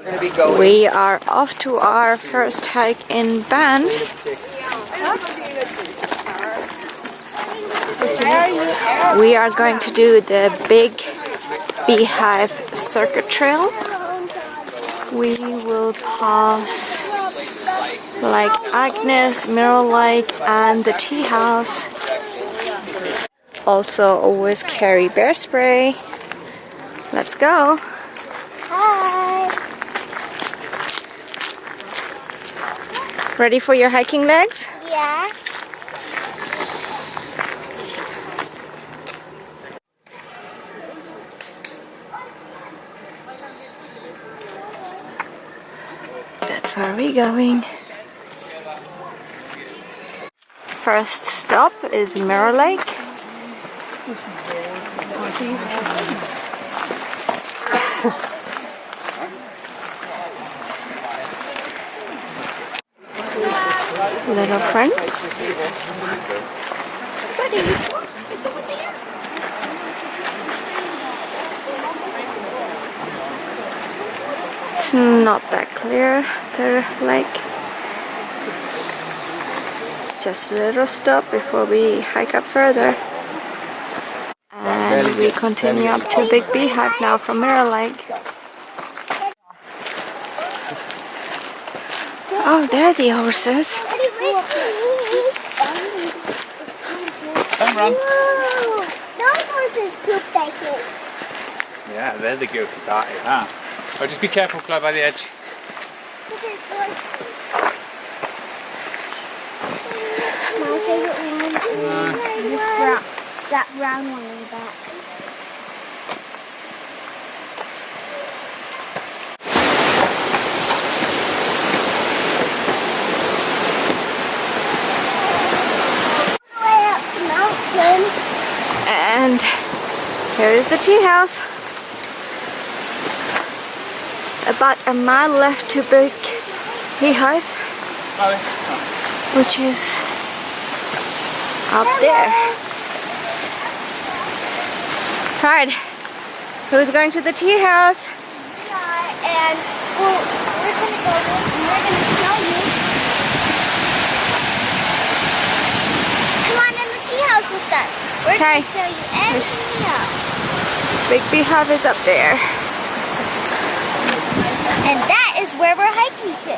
We are off to our first hike in Banff. We are going to do the big Beehive circuit trail. We will pass Lake Agnes, Mirror Lake and the tea house. Also always carry bear spray. Let's go. Hi. Ready for your hiking legs? Yeah. That's where we're going. First stop is Mirror Lake. Little friend. It's not that clear, the lake. Just a little stop before we hike up further. And we continue up to Big Beehive now from Mirror Lake. Oh, there are the horses. Come run. Whoa. Those horses poop like it. Yeah, they're the guilty party, huh? Oh, just be careful, Fly, by the edge. Look at this horse. My favorite one is this brown, that brown one in the back. Way up the mountain. And here is the tea house. About a mile left to Big Beehive, which is up there. Right, who's going to the tea house? And well, we're gonna go and we're gonna show you. Come on in the tea house with us. We're Okay. gonna show you everything else. Big Beehive is up there. And that is where we're hiking to.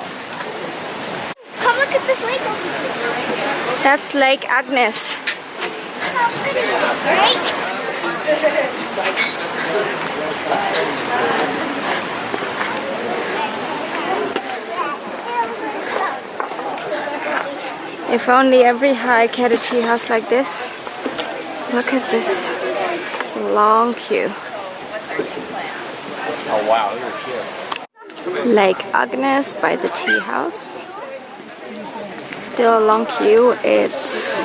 Come look at this lake over here. That's Lake Agnes. How pretty it is, right? If only every hike had a tea house like this. Look at this long queue. Oh wow, look at you. Lake Agnes by the tea house. Still a long queue. It's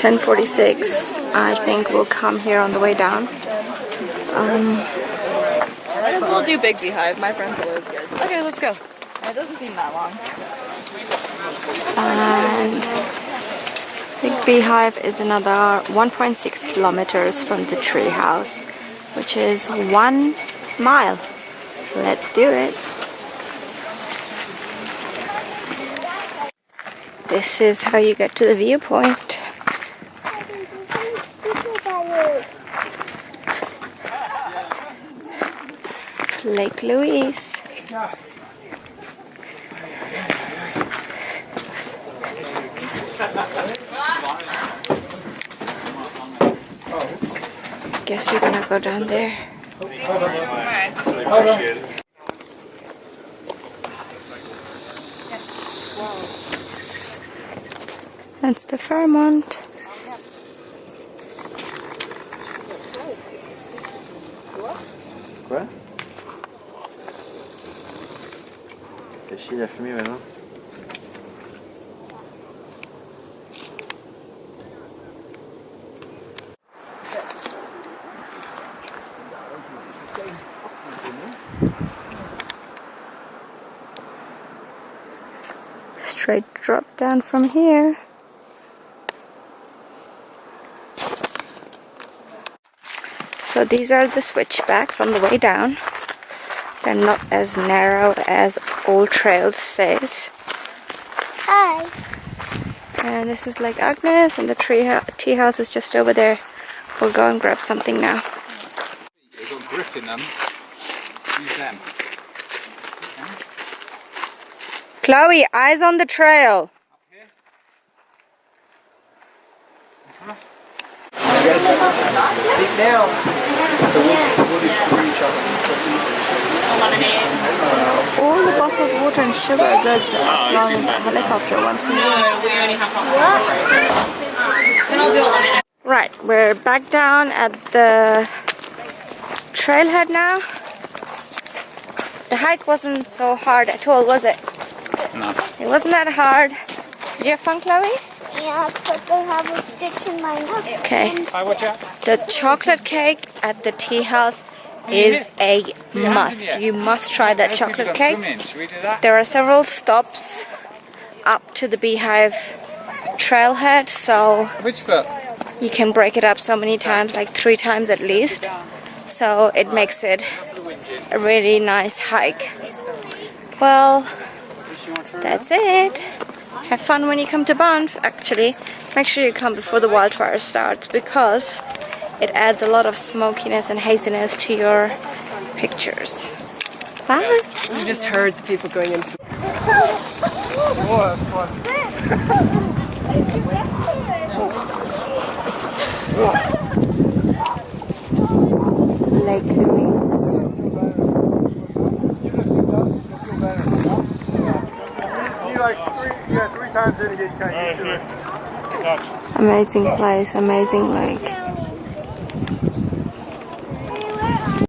10:46. I think we'll come here on the way down. We'll do Big Beehive. My friend's always good. Okay, let's go. It doesn't seem that long. And Big Beehive is another 1.6 kilometers from the tree house, which is 1 mile. Let's do it. This is how you get to the viewpoint. It's Lake Louise. Guess we're gonna go down there. That's the Fairmont. Quoi? Qu'est-ce qu'il a fumé maintenant? Straight drop down from here. So these are the switchbacks on the way down. They're not as narrow as Old Trails says. Hi. And this is Lake Agnes, and the tea house is just over there. We'll go and grab something now. They've got grip in them. Use them. Chloe, eyes on the trail. Speak now. So we'll do 3 chocolate cookies. All the bottled water and sugar goods are flown in a helicopter once a year. Right, we're back down at the trailhead now. The hike wasn't so hard at all, was it? No. It wasn't that hard. Did you have fun, Chloe? Yeah, except I have a stitch in my nose. Okay. Hi, watch out. The chocolate cake at the tea house is a must. You must try that chocolate cake. Should we do that? There are several stops up to the Beehive trailhead, so Which foot? you can break it up so many times, like 3 times at least. So it makes it a really nice hike. Well, that's it. Have fun when you come to Banff. Actually, make sure you come before the wildfire starts, because it adds a lot of smokiness and haziness to your pictures. Bye. You just heard the people going into the... Lake Louise. You like 3 times in to get kind of used to it. Amazing place, amazing lake.